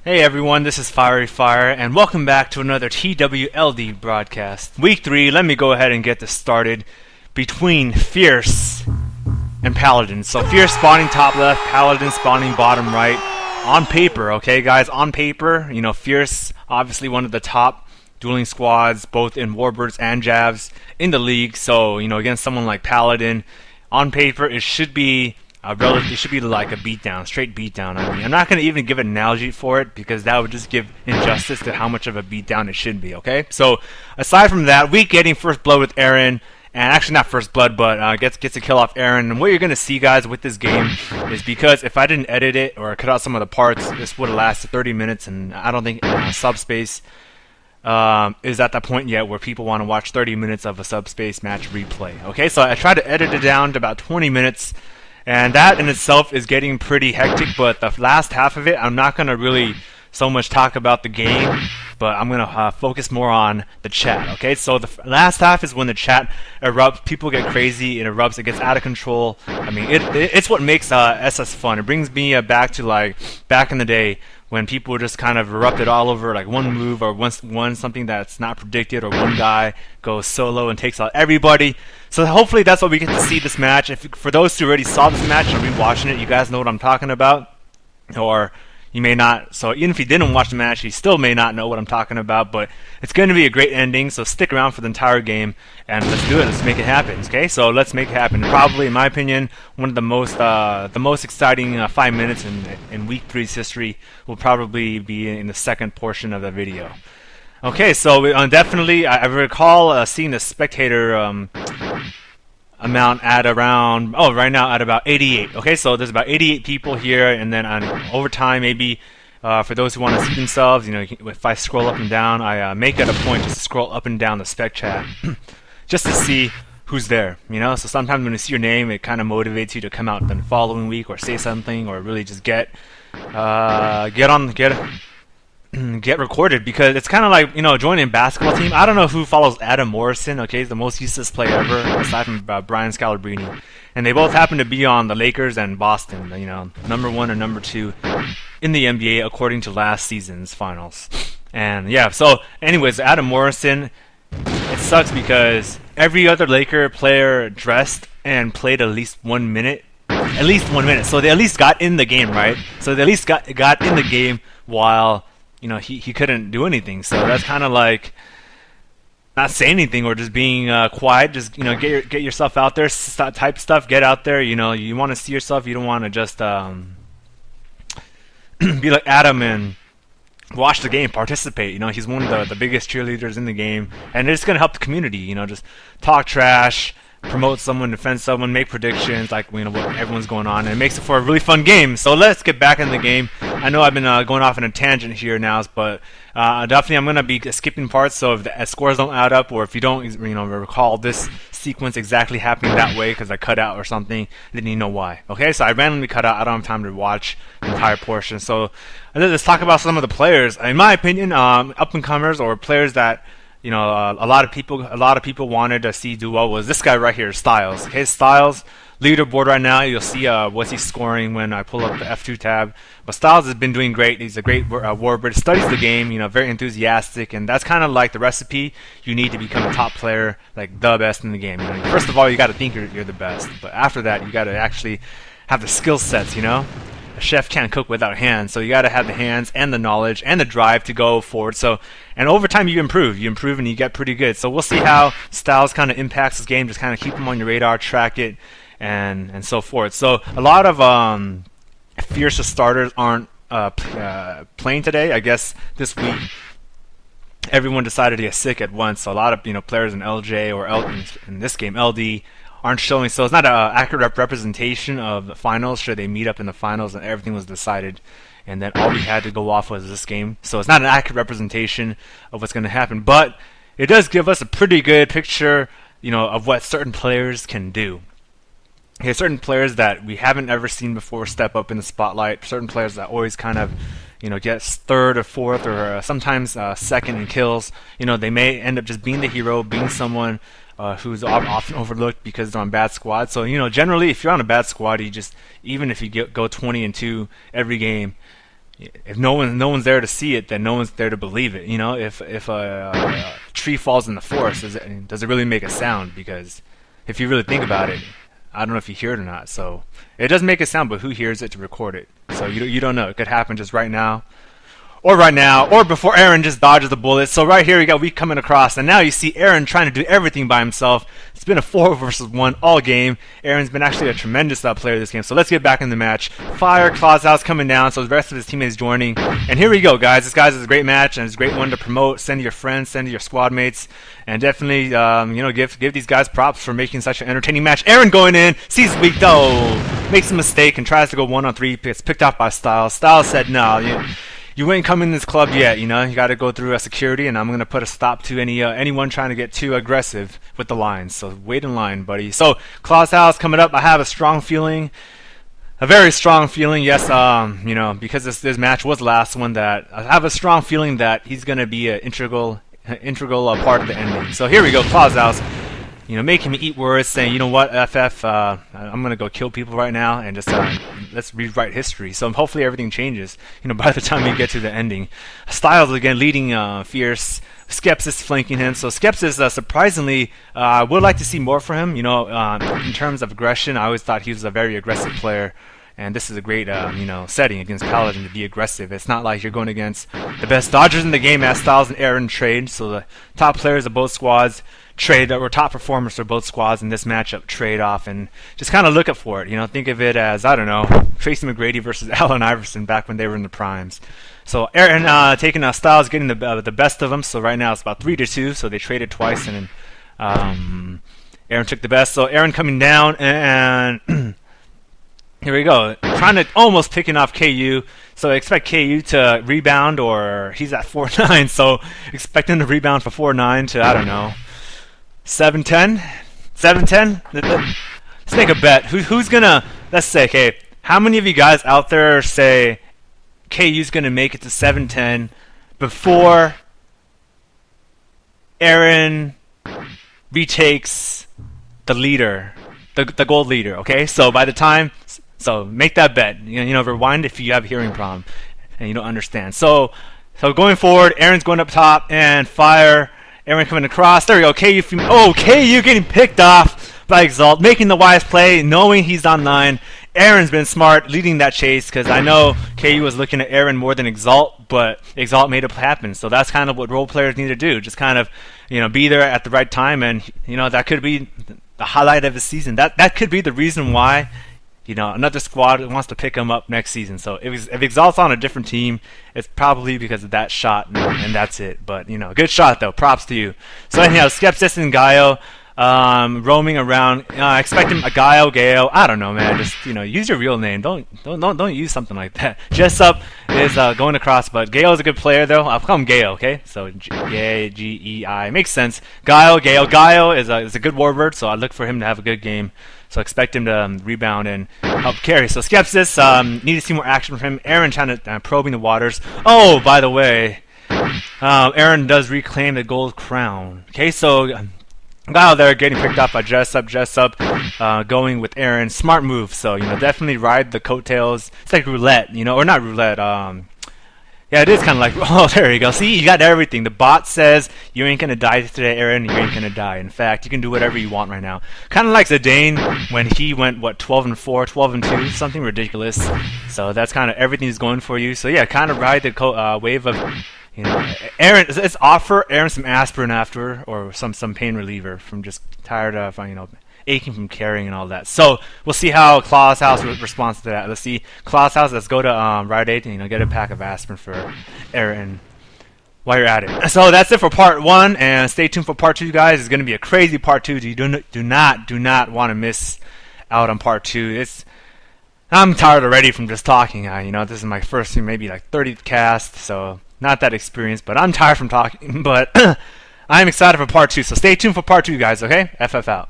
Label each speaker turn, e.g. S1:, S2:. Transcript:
S1: Hey everyone, this is Fiery Fire, and welcome back to another TWLD broadcast. Week 3, let me go ahead and get this started between Fierce and Paladen. So Fierce spawning top left, Paladen spawning bottom right. On paper, okay guys, on paper, Fierce, obviously one of the top dueling squads, both in Warbirds and Javs in the league. So, against someone like Paladen, on paper, it should be it should be like a beatdown, straight beatdown. I mean, I'm not going to even give an analogy for it because that would just give injustice to how much of a beatdown it should be, okay? So, aside from that, we getting first blood with Aaron, and actually not first blood, but gets a kill off Aaron. And what you're going to see, guys, with this game is because if I didn't edit it or cut out some of the parts, this would have lasted 30 minutes, and I don't think Subspace is at that point yet where people want to watch 30 minutes of a Subspace match replay, okay? So I tried to edit it down to about 20 minutes, and that in itself is getting pretty hectic, but the last half of it, I'm not going to really so much talk about the game, but I'm going to focus more on the chat, okay? So the last half is when the chat erupts, people get crazy, it erupts, it gets out of control. I mean, it's what makes SS fun. It brings me back to like back in the day when people just kind of erupted all over like one move or one something that's not predicted, or one guy goes solo and takes out everybody. So hopefully that's what we get to see this match. For those who already saw this match and rewatching it, you guys know what I'm talking about, or you may not. So even if you didn't watch the match, you still may not know what I'm talking about, but it's going to be a great ending, so stick around for the entire game, and let's do it. Let's make it happen, okay? So let's make it happen. Probably, in my opinion, one of the most exciting 5 minutes in Week 3's history will probably be in the second portion of the video. Okay, so definitely, I recall seeing the spectator amount at around, right now at about 88. Okay, so there's about 88 people here, and then over time, maybe for those who want to see themselves, if I scroll up and down, I make it a point just to scroll up and down the spec chat just to see who's there, So sometimes when you see your name, it kind of motivates you to come out the following week or say something, or really just get recorded, because it's kind of like, joining a basketball team. I don't know who follows Adam Morrison, okay? He's the most useless player ever, aside from Brian Scalabrine. And they both happen to be on the Lakers and Boston, number 1 or number 2 in the NBA according to last season's finals. And yeah, so anyways, Adam Morrison, it sucks because every other Laker player dressed and played at least 1 minute. At least 1 minute. So they at least got in the game, right? So they at least got in the game while he couldn't do anything. So that's kind of like not saying anything or just being quiet. Just get yourself out there, type stuff, get out there. You want to see yourself. You don't want to just be like Adam and watch the game, participate. He's one of the biggest cheerleaders in the game, and it's gonna help the community. Just talk trash, promote someone, defend someone, make predictions, like what everyone's going on, and it makes it for a really fun game. So let's get back in the game. I know I've been going off on a tangent here now, but definitely I'm gonna be skipping parts. So if the scores don't add up, or if you don't recall this sequence exactly happening that way because I cut out or something, then you know why. Okay, so I randomly cut out. I don't have time to watch the entire portion. So let's talk about some of the players. In my opinion, up and comers or players that a lot of people wanted to see do well was this guy right here, Styles. Okay, Styles, leaderboard right now. You'll see what's he scoring when I pull up the F2 tab. But Styles has been doing great. He's a great warbird. Studies the game. Very enthusiastic, and that's kind of like the recipe you need to become a top player, like the best in the game. First of all, you got to think you're the best, but after that, you got to actually have the skill sets. A chef can't cook without hands, so you got to have the hands and the knowledge and the drive to go forward. So, and over time you improve and you get pretty good. So we'll see how Styles kind of impacts this game. Just kind of keep him on your radar, track it, and so forth. So a lot of Fierce starters aren't playing today. I guess this week everyone decided to get sick at once. So a lot of players in LJ or in this game LD aren't showing, so it's not an accurate representation of the finals. Should they meet up in the finals and everything was decided, and then all we had to go off was this game. So it's not an accurate representation of what's going to happen, but it does give us a pretty good picture, of what certain players can do. Okay, certain players that we haven't ever seen before step up in the spotlight. Certain players that always kind of, get third or fourth or sometimes second in kills. They may end up just being the hero, being someone who's often overlooked because they're on bad squad. So generally, if you're on a bad squad, even if you go 20-2 every game, if no one's there to see it, then no one's there to believe it. You know, if a tree falls in the forest, does it really make a sound? Because if you really think about it, I don't know if you hear it or not. So it does make a sound, but who hears it to record it? So you don't know. It could happen just right now, or before Aaron just dodges the bullet. So right here we coming across, and now you see Aaron trying to do everything by himself. It's been a 4 versus 1 all game. Aaron's been actually a tremendous player this game. So let's get back in the match. Fire, Claushouse coming down, so the rest of his teammates joining. And here we go, guys. This guy's a great match, and it's a great one to promote. Send to your friends, send to your squad mates, and definitely give these guys props for making such an entertaining match. Aaron going in, sees weak, makes a mistake and tries to go 1-on-3. Gets picked off by Styles. Styles said, "No, you ain't come in this club yet, you know. You got to go through a security, and I'm going to put a stop to anyone trying to get too aggressive with the lines. So wait in line, buddy." So Claushouse coming up. I have a very strong feeling, yes, because this match was the last one, that I have a strong feeling that he's going to be an integral part of the ending. So here we go, Claushouse. Making me eat words, saying, "You know what, FF, I'm gonna go kill people right now, and just let's rewrite history." So hopefully everything changes, by the time we get to the ending. Styles again leading fierce. Skepsis flanking him. So Skepsis, surprisingly, would like to see more from him. In terms of aggression, I always thought he was a very aggressive player. And this is a great, setting against Paladen to be aggressive. It's not like you're going against the best dodgers in the game, as Styles and Aaron trade. So the top players of both squads trade, or top performers for both squads in this matchup trade off, and just kind of look up for it. Think of it as, I don't know, Tracy McGrady versus Allen Iverson back when they were in the primes. So Aaron taking Styles, getting the best of them. So right now it's about 3-2. So they traded twice, and then Aaron took the best. So Aaron coming down, and here we go, trying to almost picking off KU. So I expect KU to rebound, or he's at 4-9, so expect him to rebound for 4-9 to, I don't know, 7-10? 7-10? Let's make a bet. Who's gonna, let's say, okay, how many of you guys out there say KU's gonna make it to 7-10 before Aaron retakes the leader, the gold leader, okay? So by the time, so make that bet. Rewind if you have a hearing problem and you don't understand. So going forward, Aaron's going up top, and Fire, Aaron coming across. There we go. KU getting picked off by Exalt, making the wise play, knowing he's on 9. Aaron's been smart, leading that chase, because I know KU was looking at Aaron more than Exalt, but Exalt made it happen. So that's kind of what role players need to do. Just kind of, be there at the right time, and that could be the highlight of the season. That could be the reason why another squad wants to pick him up next season. So if Exalt's on a different team, it's probably because of that shot, and that's it. But good shot though. Props to you. So anyhow, Skepsis and Gaio roaming around. Expect him, Gaio. I don't know, man. Just use your real name. Don't use something like that. Jessup is going across, but Gaio is a good player though. I'll call him Gaio, okay? So Gei makes sense. Gaio is a good warbird, so I look for him to have a good game. So expect him to rebound and help carry. So Skepsis, need to see more action from him. Aaron trying to probing the waters. Oh, by the way, Aaron does reclaim the gold crown. Okay, so Gaio there getting picked off by Jessup. Going with Aaron. Smart move. So definitely ride the coattails. It's like roulette, or not roulette. Yeah, it is kind of like, oh, there you go. See, you got everything. The bot says you ain't going to die today, Aaron. You ain't going to die. In fact, you can do whatever you want right now. Kind of like Zidane when he went, 12-4, 12-2, something ridiculous. So that's kind of everything's going for you. So yeah, kind of ride the wave of, Aaron, let's offer Aaron some aspirin after, or some pain reliever from just tired of, aching from carrying and all that. So we'll see how Claushouse responds to that. Let's see, Claushouse, let's go to Rite Aid and get a pack of aspirin for Aaron while you're at it. So that's it for part 1, and stay tuned for part 2, guys. It's going to be a crazy part 2. You do not want to miss out on part 2. I'm tired already from just talking. This is my first maybe like 30th cast, so not that experienced, but I'm tired from talking. But I'm excited for part 2. So stay tuned for part 2, guys. Okay, FF out.